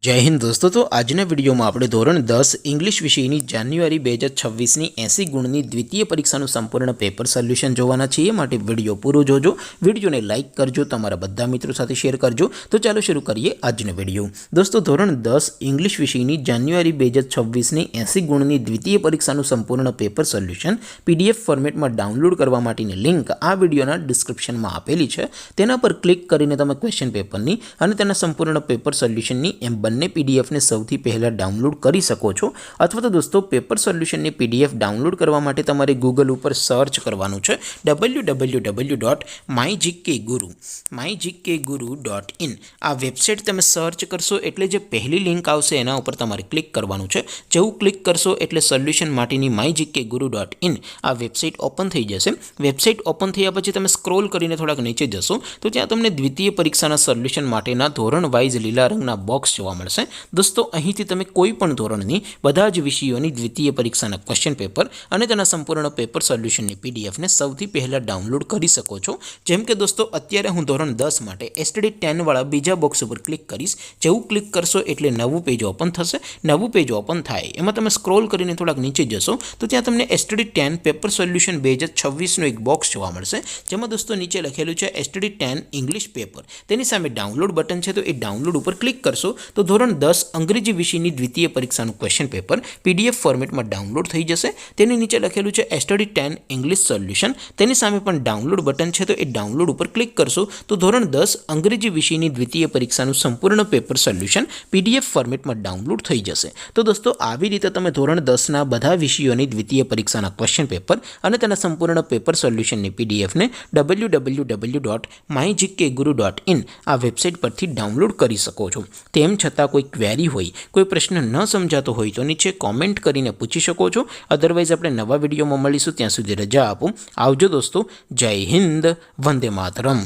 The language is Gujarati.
जय हिंद दोस्तों। तो આજના વિડીયોમાં આપણે ધોરણ 10 ઇંગ્લિશ વિષયની જાન્યુઆરી 2026ની 80 ગુણની દ્વિતીય પરીક્ષાનું સંપૂર્ણ પેપર સોલ્યુશન જોવાના છીએ। માટે વિડીયો પૂરો જોજો, વિડીયોને લાઇક કરજો, તમારા બધા મિત્રો સાથે શેર કરજો। તો ચાલો શરૂ કરીએ આજનો વિડીયો। દોસ્તો ધોરણ 10 ઇંગ્લિશ વિષયની જાન્યુઆરી 2026ની 80 ગુણની દ્વિતીય પરીક્ષાનું સંપૂર્ણ પેપર સોલ્યુશન પીડીએફ ફોર્મેટમાં ડાઉનલોડ કરવા માટેની લિંક આ વિડીયોના ડિસ્ક્રિપ્શનમાં આપેલી છે। તેના પર ક્લિક કરીને તમે ક્વેશ્ચન પેપરની અને તેના સંપૂર્ણ પેપર સોલ્યુશનની બંને પીડીએફને સૌથી પહેલાં ડાઉનલોડ કરી શકો છો। અથવા તો દોસ્તો પેપર સોલ્યુશનની પીડીએફ ડાઉનલોડ કરવા માટે તમારે ગૂગલ ઉપર સર્ચ કરવાનું છે www.mygkguru.in। આ વેબસાઇટ તમે સર્ચ કરશો એટલે જે પહેલી લિંક આવશે એના ઉપર તમારે ક્લિક કરવાનું છે। જેવું ક્લિક કરશો એટલે સોલ્યુશન માટેની mygkguru.in આ વેબસાઇટ ઓપન થઈ જશે। વેબસાઇટ ઓપન થયા પછી તમે સ્ક્રોલ કરીને થોડાક નીચે જશો તો ત્યાં તમને દ્વિતીય પરીક્ષાના સોલ્યુશન માટેના ધોરણ વાઇઝ લીલા રંગના બોક્સ જોવા મળશે। દોસ્તો અહીંથી તમે કોઈ પણ ધોરણની બધા જ વિષયોની દ્વિતીય પરીક્ષાના ક્વેશ્ચન પેપર અને તેના સંપૂર્ણ પેપર સોલ્યુશનની પીડીએફને સૌથી પહેલાં ડાઉનલોડ કરી શકો છો। જેમ કે દોસ્તો અત્યારે હું ધોરણ 10 માટે એસટીડી 10 વાળા બીજા બોક્સ ઉપર ક્લિક કરીશ। જેવું ક્લિક કરશો એટલે નવું પેજ ઓપન થશે। નવું પેજ ઓપન થાય એમાં તમે સ્ક્રોલ કરીને થોડાક નીચે જશો તો ત્યાં તમને એસટીડી 10 પેપર સોલ્યુશન 2026નું એક બોક્સ જોવા મળશે। જેમાં દોસ્તો નીચે લખેલું છે એસટીડી 10 ઇંગ્લિશ પેપર, તેની સામે ડાઉનલોડ બટન છે, તો એ ડાઉનલોડ ઉપર ક્લિક કરશો તો ધોરણ 10 અંગ્રેજી વિષયની દ્વિતીય પરીક્ષાનું ક્વેશ્ચન પેપર પીડીએફ ફોર્મેટમાં ડાઉનલોડ થઈ જશે। તેની નીચે લખેલું છે એસટીડી 10 ઇંગ્લિશ સોલ્યુશન, તેની સામે પણ ડાઉનલોડ બટન છે, તો એ ડાઉનલોડ ઉપર ક્લિક કરશો તો ધોરણ 10 અંગ્રેજી વિષયની દ્વિતીય પરીક્ષાનું સંપૂર્ણ પેપર સોલ્યુશન પીડીએફ ફોર્મેટમાં ડાઉનલોડ થઈ જશે। તો દોસ્તો આવી રીતે તમે ધોરણ 10ના બધા વિષયોની દ્વિતીય પરીક્ષાના ક્વેશ્ચન પેપર અને તેના સંપૂર્ણ પેપર સોલ્યુશનની પીડીએફને www.mygkguru.in આ વેબસાઇટ પરથી ડાઉનલોડ કરી શકો છો। તેમ છતાં કોઈ ક્વેરી હોય, કોઈ પ્રશ્ન ન સમજાતો હોય તો નીચે કોમેન્ટ કરીને પૂછી શકો છો। અધરવાઇઝ આપણે નવા વિડીયોમાં મળીશું, ત્યાં સુધી રજા આપો। આવજો દોસ્તો, જય હિન્દ, વંદે માતરમ।